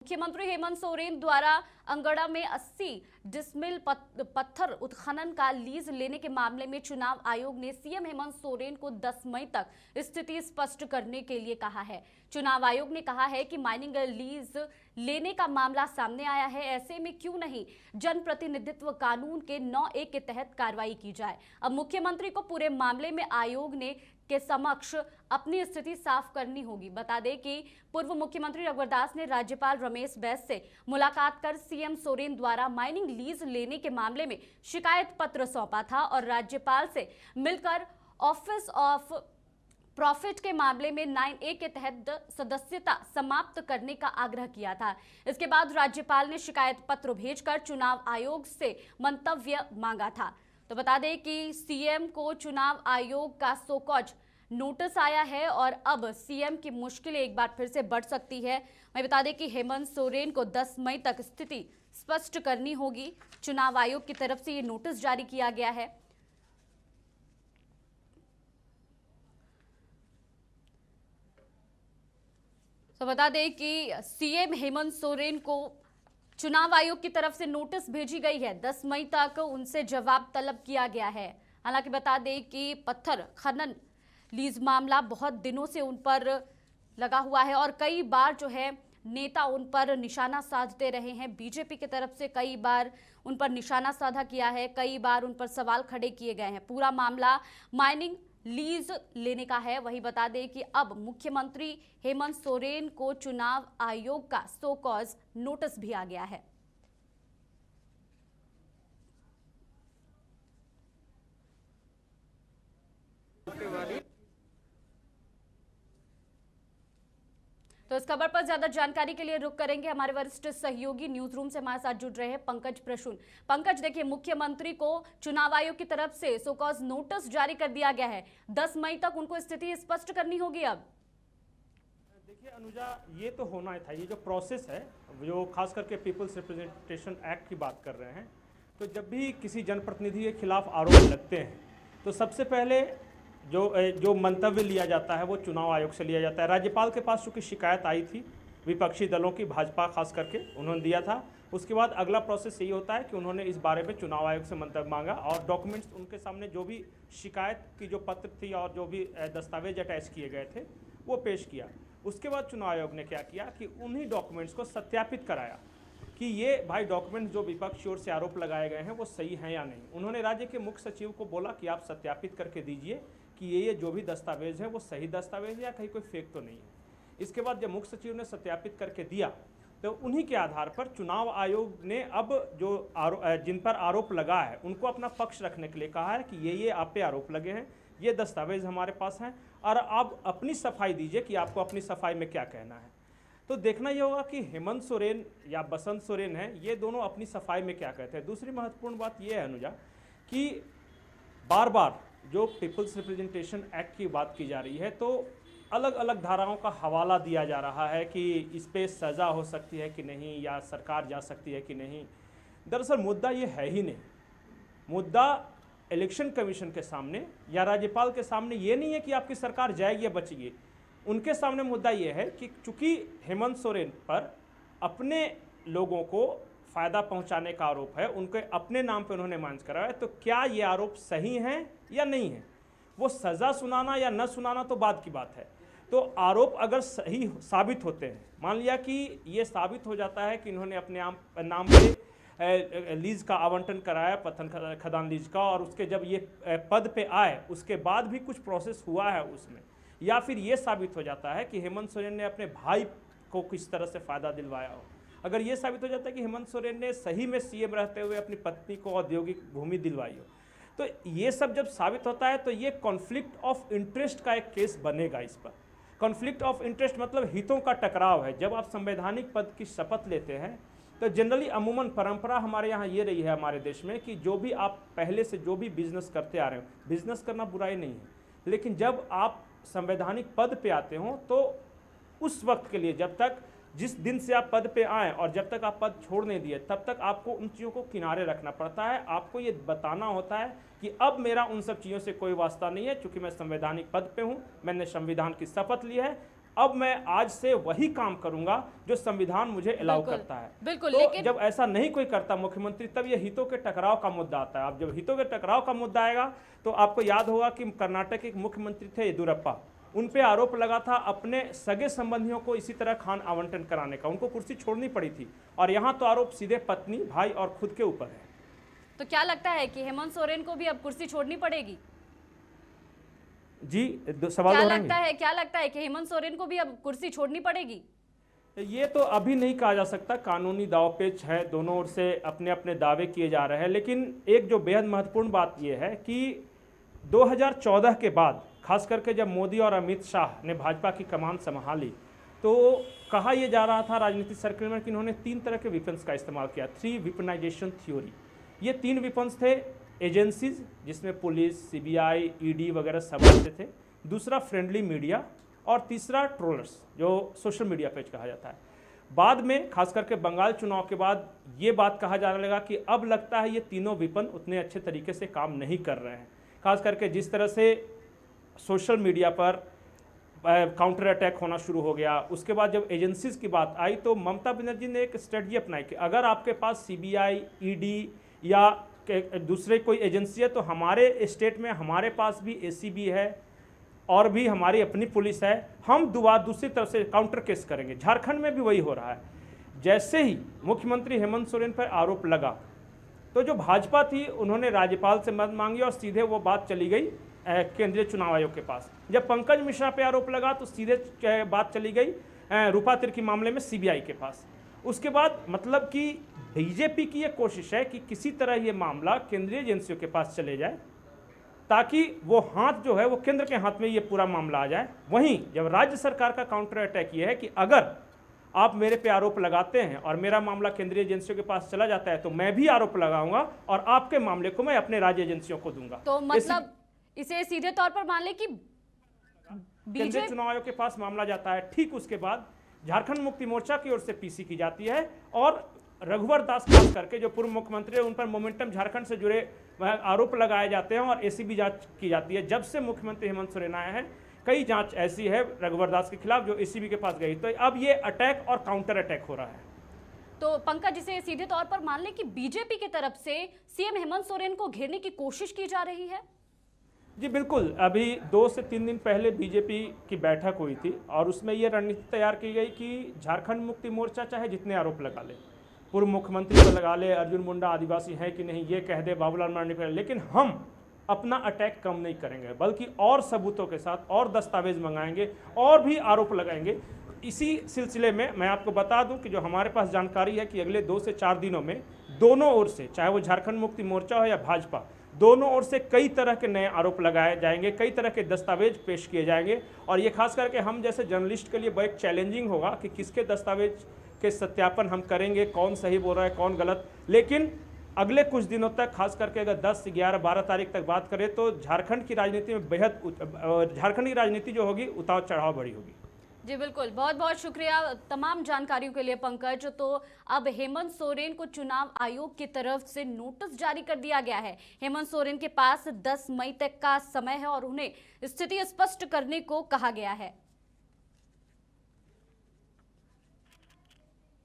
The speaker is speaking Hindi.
मुख्यमंत्री हेमंत सोरेन द्वारा अंगड़ा में 80 डिसमिल पत्थर उत्खनन का लीज लेने के मामले में चुनाव आयोग ने सीएम हेमंत सोरेन को 10 मई तक स्थिति स्पष्ट करने के लिए कहा है। चुनाव आयोग ने कहा है कि माइनिंग लीज लेने का मामला सामने आया है, ऐसे में क्यों नहीं जनप्रतिनिधित्व कानून के 9(a) के तहत कार्रवाई की जाए। अब मुख्यमंत्री को पूरे मामले में आयोग ने के समक्ष अपनी स्थिति साफ करनी होगी। बता दें कि पूर्व मुख्यमंत्री रघुवर दास ने राज्यपाल रमेश बैस से मुलाकात कर सीएम सोरेन द्वारा माइनिंग लीज लेने के मामले में शिकायत पत्र सौंपा था और राज्यपाल से मिलकर ऑफिस ऑफ प्रॉफिट के मामले में 9(a) के तहत सदस्यता समाप्त करने का आग्रह किया था। इसके बाद राज्यपाल ने शिकायत पत्र भेजकर चुनाव आयोग से मंतव्य मांगा था। तो बता दें कि सीएम को चुनाव आयोग का सोकॉज नोटिस आया है और अब सीएम की मुश्किलें एक बार फिर से बढ़ सकती है। मैं बता दें कि हेमंत सोरेन को 10 मई तक स्थिति स्पष्ट करनी होगी। चुनाव आयोग की तरफ से ये नोटिस जारी किया गया है। तो बता दें कि सीएम हेमंत सोरेन को चुनाव आयोग की तरफ से नोटिस भेजी गई है। 10 मई तक उनसे जवाब तलब किया गया है। हालांकि बता दें कि पत्थर खनन लीज मामला बहुत दिनों से उन पर लगा हुआ है और कई बार जो है नेता उन पर निशाना साधते रहे हैं। बीजेपी की तरफ से कई बार उन पर निशाना साधा किया है, कई बार उन पर सवाल खड़े किए गए हैं। पूरा मामला माइनिंग लीज लेने का है। वही बता दें कि अब मुख्यमंत्री हेमंत सोरेन को चुनाव आयोग का सो कॉज नोटिस भी आ गया है। तो इस खबर पर ज्यादा जानकारी के लिए रुक करेंगे हमारे वरिष्ठ सहयोगी न्यूज रूम से हमारे साथ जुड़ रहे हैं पंकज प्रसून। पंकज, देखिए मुख्यमंत्री को चुनाव आयोग की तरफ से सो कॉज नोटिस जारी कर दिया गया है। 10 मई तक उनको स्थिति स्पष्ट करनी होगी। अब देखिए अनुजा, ये तो होना था, ये जो प्रोसेस है, जो खास करके पीपल्स रिप्रेजेंटेशन एक्ट की बात कर रहे हैं, तो जब भी किसी जनप्रतिनिधि के खिलाफ आरोप लगते हैं तो सबसे पहले जो मंतव्य लिया जाता है वो चुनाव आयोग से लिया जाता है। राज्यपाल के पास चूँकि शिकायत आई थी विपक्षी दलों की, भाजपा खास करके, उन्होंने दिया था। उसके बाद अगला प्रोसेस यही होता है कि उन्होंने इस बारे में चुनाव आयोग से मंतव्य मांगा और डॉक्यूमेंट्स उनके सामने जो भी शिकायत की जो पत्र थी और जो भी दस्तावेज अटैच किए गए थे वो पेश किया। उसके बाद चुनाव आयोग ने क्या किया कि उन्हीं डॉक्यूमेंट्स को सत्यापित कराया कि ये भाई डॉक्यूमेंट्स जो विपक्ष की ओर से आरोप लगाए गए हैं वो सही हैं या नहीं। उन्होंने राज्य के मुख्य सचिव को बोला कि आप सत्यापित करके दीजिए कि ये जो भी दस्तावेज है वो सही दस्तावेज है या कहीं कोई फेक तो नहीं है। इसके बाद जब मुख्य सचिव ने सत्यापित करके दिया तो उन्हीं के आधार पर चुनाव आयोग ने अब जो जिन पर आरोप लगा है उनको अपना पक्ष रखने के लिए कहा है कि ये आप पे आरोप लगे हैं, ये दस्तावेज हमारे पास हैं और आप अपनी सफाई दीजिए कि आपको अपनी सफाई में क्या कहना है। तो देखना ये होगा कि हेमंत सोरेन या बसंत सोरेन है, ये दोनों अपनी सफाई में क्या कहते हैं। दूसरी महत्वपूर्ण बात यह है अनुजा कि बार बार जो पीपल्स रिप्रेजेंटेशन एक्ट की बात की जा रही है तो अलग अलग धाराओं का हवाला दिया जा रहा है कि इस पे सज़ा हो सकती है कि नहीं या सरकार जा सकती है कि नहीं। दरअसल मुद्दा ये है ही नहीं। मुद्दा इलेक्शन कमीशन के सामने या राज्यपाल के सामने ये नहीं है कि आपकी सरकार जाएगी या बचेगी। उनके सामने मुद्दा ये है कि चूंकि हेमंत सोरेन पर अपने लोगों को फ़ायदा पहुंचाने का आरोप है, उनके अपने नाम पे उन्होंने मांझ कराया है, तो क्या ये आरोप सही हैं या नहीं है। वो सज़ा सुनाना या न सुनाना तो बाद की बात है। तो आरोप अगर सही साबित होते हैं, मान लिया कि ये साबित हो जाता है कि इन्होंने अपने नाम पे लीज का आवंटन कराया, पत्थर खदान लीज का, और उसके जब ये पद पे आए उसके बाद भी कुछ प्रोसेस हुआ है उसमें, या फिर ये साबित हो जाता है कि हेमंत सोरेन ने अपने भाई को किस तरह से फ़ायदा दिलवाया हो, अगर ये साबित हो जाता है कि हेमंत सोरेन ने सही में सीएम रहते हुए अपनी पत्नी को औद्योगिक भूमि दिलवाई हो, तो ये सब जब साबित होता है तो ये कॉन्फ्लिक्ट ऑफ इंटरेस्ट का एक केस बनेगा। इस पर कॉन्फ्लिक्ट ऑफ इंटरेस्ट मतलब हितों का टकराव है। जब आप संवैधानिक पद की शपथ लेते हैं तो जनरली अमूमन परंपरा हमारे यहाँ ये रही है हमारे देश में कि जो भी आप पहले से जो भी बिजनेस करते आ रहे हो, बिजनेस करना बुराई नहीं है, लेकिन जब आप संवैधानिक पद पे आते हो तो उस वक्त के लिए, जब तक जिस दिन से आप पद पे आए और जब तक आप पद छोड़ नहीं दिए, तब तक आपको उन चीज़ों को किनारे रखना पड़ता है। आपको ये बताना होता है कि अब मेरा उन सब चीज़ों से कोई वास्ता नहीं है, क्योंकि मैं संवैधानिक पद पे हूँ, मैंने संविधान की शपथ ली है, अब मैं आज से वही काम करूंगा जो संविधान मुझे अलाउ बिल्कुल, करता है। बिल्कुल, तो लेकिन जब ऐसा नहीं कोई करता मुख्यमंत्री, तब ये हितों के टकराव का मुद्दा आता है। अब जब हितों के टकराव का मुद्दा आएगा तो आपको याद होगा कि कर्नाटक के एक मुख्यमंत्री थे येदियुरप्पा, उन पे आरोप लगा था अपने सगे संबंधियों को इसी तरह खान आवंटन कराने का, उनको कुर्सी छोड़नी पड़ी थी। और यहाँ तो आरोप सीधे पत्नी, भाई और खुद के ऊपर है। तो क्या लगता है कि हेमंत सोरेन को भी अब कुर्सी छोड़नी पड़ेगी? जी, सवाल दोहराएंगे? क्या लगता है कि हेमंत सोरेन को भी अब कुर्सी छोड़नी पड़ेगी? ये तो अभी नहीं कहा जा सकता, कानूनी दांवपेच है, दोनों ओर से अपने अपने दावे किए जा रहे हैं। लेकिन एक जो बेहद महत्वपूर्ण बात यह है कि 2014 के बाद, खास करके जब मोदी और अमित शाह ने भाजपा की कमान संभाली, तो कहा यह जा रहा था राजनीतिक सर्कल में कि इन्होंने 3 तरह के वेपन्स का इस्तेमाल किया, 3 वेपनाइजेशन थ्योरी। ये 3 वेपन्स थे, एजेंसीज जिसमें पुलिस, सीबीआई, ईडी वगैरह सब आते थे, दूसरा फ्रेंडली मीडिया, और तीसरा ट्रोलर्स जो सोशल मीडिया पेज कहा जाता है। बाद में खास करके बंगाल चुनाव के बाद ये बात कहा जाने लगा कि अब लगता है ये तीनों वेपन उतने अच्छे तरीके से काम नहीं कर रहे हैं। खास करके जिस तरह से सोशल मीडिया पर काउंटर अटैक होना शुरू हो गया, उसके बाद जब एजेंसीज की बात आई तो ममता बनर्जी ने एक स्ट्रेटजी अपनाई कि अगर आपके पास सीबीआई, ईडी या दूसरे कोई एजेंसी है तो हमारे स्टेट में हमारे पास भी एसीबी है और भी हमारी अपनी पुलिस है, हम दूसरी तरफ से काउंटर केस करेंगे। झारखंड में भी वही हो रहा है। जैसे ही मुख्यमंत्री हेमंत सोरेन पर आरोप लगा तो जो भाजपा थी उन्होंने राज्यपाल से मदद मांगी और सीधे वो बात चली गई केंद्रीय चुनाव आयोग के पास। जब पंकज मिश्रा पे आरोप लगा तो सीधे बात चली गई रूपा तिर्की मामले में सीबीआई के पास। उसके बाद मतलब कि बीजेपी की ये कोशिश है कि किसी तरह ये मामला केंद्रीय एजेंसियों के पास चले जाए ताकि वो हाथ जो है वो केंद्र के हाथ में ये पूरा मामला आ जाए। वहीं जब राज्य सरकार का काउंटर अटैक ये है कि अगर आप मेरे पे आरोप लगाते हैं और मेरा मामला केंद्रीय एजेंसियों के पास चला जाता है तो मैं भी आरोप लगाऊंगा और आपके मामले को मैं अपने राज्य एजेंसियों को दूंगा। तो मतलब इसे सीधे तौर पर मान ले कि केंद्रीय चुनाव आयोग के पास मामला जाता है, ठीक उसके बाद झारखंड मुक्ति मोर्चा की ओर से पीसी की जाती है और रघुवर दास खास करके जो पूर्व मुख्यमंत्री है उन पर मोमेंटम झारखंड से जुड़े आरोप लगाए जाते हैं और एसीबी जांच की जाती है। जब से मुख्यमंत्री हेमंत सोरेन आए हैं कई जांच ऐसी है रघुवर दास के खिलाफ जो एसीबी के पास गई। तो अब ये अटैक और काउंटर अटैक हो रहा है। तो पंकज, इसे सीधे तौर पर मान ले कि बीजेपी की तरफ से सीएम हेमंत सोरेन को घेरने की कोशिश की जा रही है। जी बिल्कुल, अभी 2 से 3 दिन पहले बीजेपी की बैठक हुई थी और उसमें ये रणनीति तैयार की गई कि झारखंड मुक्ति मोर्चा चाहे जितने आरोप लगा ले, पूर्व मुख्यमंत्री पर लगा ले, अर्जुन मुंडा आदिवासी है कि नहीं ये कह दे, बाबूलाल मरांडी पर, लेकिन हम अपना अटैक कम नहीं करेंगे बल्कि और सबूतों के साथ और दस्तावेज मंगाएंगे और भी आरोप लगाएंगे। इसी सिलसिले में मैं आपको बता दूं कि जो हमारे पास जानकारी है कि अगले 2 से 4 दिनों में दोनों ओर से, चाहे वो झारखंड मुक्ति मोर्चा हो या भाजपा, दोनों ओर से कई तरह के नए आरोप लगाए जाएंगे, कई तरह के दस्तावेज पेश किए जाएंगे। और ये खास करके हम जैसे जर्नलिस्ट के लिए बहुत चैलेंजिंग होगा कि किसके दस्तावेज के सत्यापन हम करेंगे, कौन सही बोल रहा है कौन गलत। लेकिन अगले कुछ दिनों तक, खास करके अगर 10, 11, 12 तारीख तक बात करें तो झारखंड की राजनीति में झारखंड की राजनीति जो होगी उतार चढ़ाव बड़ी होगी। जी बिल्कुल, बहुत बहुत शुक्रिया तमाम जानकारियों के लिए पंकज। तो अब हेमंत सोरेन को चुनाव आयोग की तरफ से नोटिस जारी कर दिया गया है। हेमंत सोरेन के पास 10 मई तक का समय है और उन्हें स्थिति स्पष्ट करने को कहा गया है।